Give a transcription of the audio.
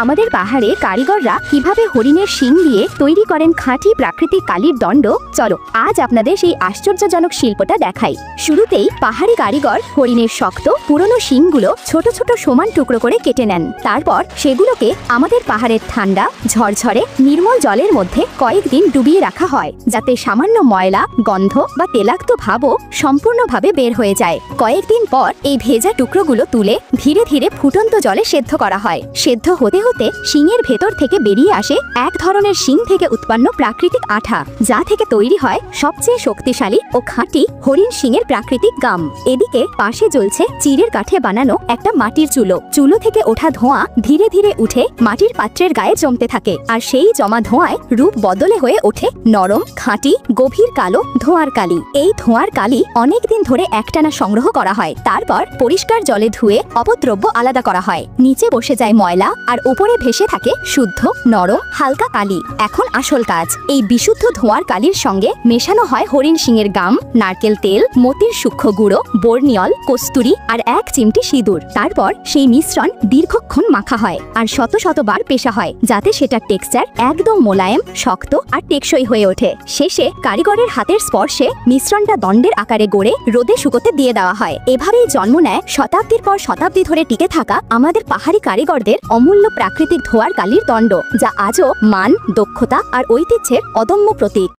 আমাদের পাহাড়ে কারিগররা কিভাবে হরিণের শিং দিয়ে তৈরি করেন খাঁটি প্রাকৃতিক কালির দণ্ড, চলো আজ আপনাদের সেই আশ্চর্যজনক শিল্পটা দেখাই। শুরুতেই পাহাড়ি কারিগর হরিণের শক্ত পুরনো শিংগুলো ছোট ছোট সমান টুকরো করে কেটে নেন। তারপর সেগুলোকে আমাদের পাহাড়ের ঠান্ডা ঝরঝরে নির্মল জলের মধ্যে কয়েকদিন ডুবিয়ে রাখা হয়, যাতে সামান্য ময়লা, গন্ধ বা তেলাক্ত ভাবও সম্পূর্ণভাবে বের হয়ে যায়। কয়েকদিন পর এই ভেজা টুকরোগুলো তুলে ধীরে ধীরে ফুটন্ত জলে সেদ্ধ করা হয়। সেদ্ধ হতে হতে শিংয়ের ভেতর থেকে বেরিয়ে আসে এক ধরনের শিং থেকে উৎপন্ন প্রাকৃতিক আঠা, যা থেকে তৈরি হয় সবচেয়ে শক্তিশালী ও খাঁটি হরিণ শিংয়ের প্রাকৃতিক গাম। এদিকে পাশে জ্বলছে চিড়ের কাঠে বানানো একটা মাটির চুলো থেকে ওঠা ধোঁয়া ধীরে ধীরে উঠে মাটির পাত্রের গায়ে জমতে থাকে, আর সেই জমা ধোঁয়ায় রূপ বদলে হয়ে ওঠে নরম, খাঁটি, গভীর কালো ধোঁয়ার কালি। এই ধোঁয়ার কালি অনেকদিন ধরে একটানা সংগ্রহ করা হয়, তারপর পরিষ্কার জলে ধুয়ে অপদ্রব্য আলাদা করা হয়। নিচে বসে যায় ময়লা, আর উপরে ভেসে থাকে শুদ্ধ, নরম, হালকা কালি। এখন আসল কাজ, এই বিশুদ্ধ ধোঁয়ার কালির সঙ্গে মেশানো হয় হরিণ শিংয়ের গাম, নারকেল তেল, মতির সূক্ষ্ম গুঁড়ো, বর্নিয়ল, কস্তুরি আর এক চিমটি সিঁদুর। তারপর সেই মিশ্রণ দীর্ঘক্ষণ মাখা হয় আর শত শতবার পেশা হয়, যাতে সেটার টেক্সচার একদম মোলায়েম, শক্ত আর টেকসই হয়ে ওঠে। শেষে কারিগরের হাতের স্পর্শে মিশ্রণটা দণ্ডের আকারে গড়ে রোদে শুকোতে দিয়ে দেওয়া হয়। এভাবেই জন্ম নেয় শতাব্দীর পর শতাব্দী ধরে টিকে থাকা আমাদের পাহাড়ি কারিগরদের অমূল্য প্রাকৃতিক ধোঁয়ার কালির দণ্ড, যা আজও মান, দক্ষতা আর ঐতিহ্যের অদম্য প্রতীক।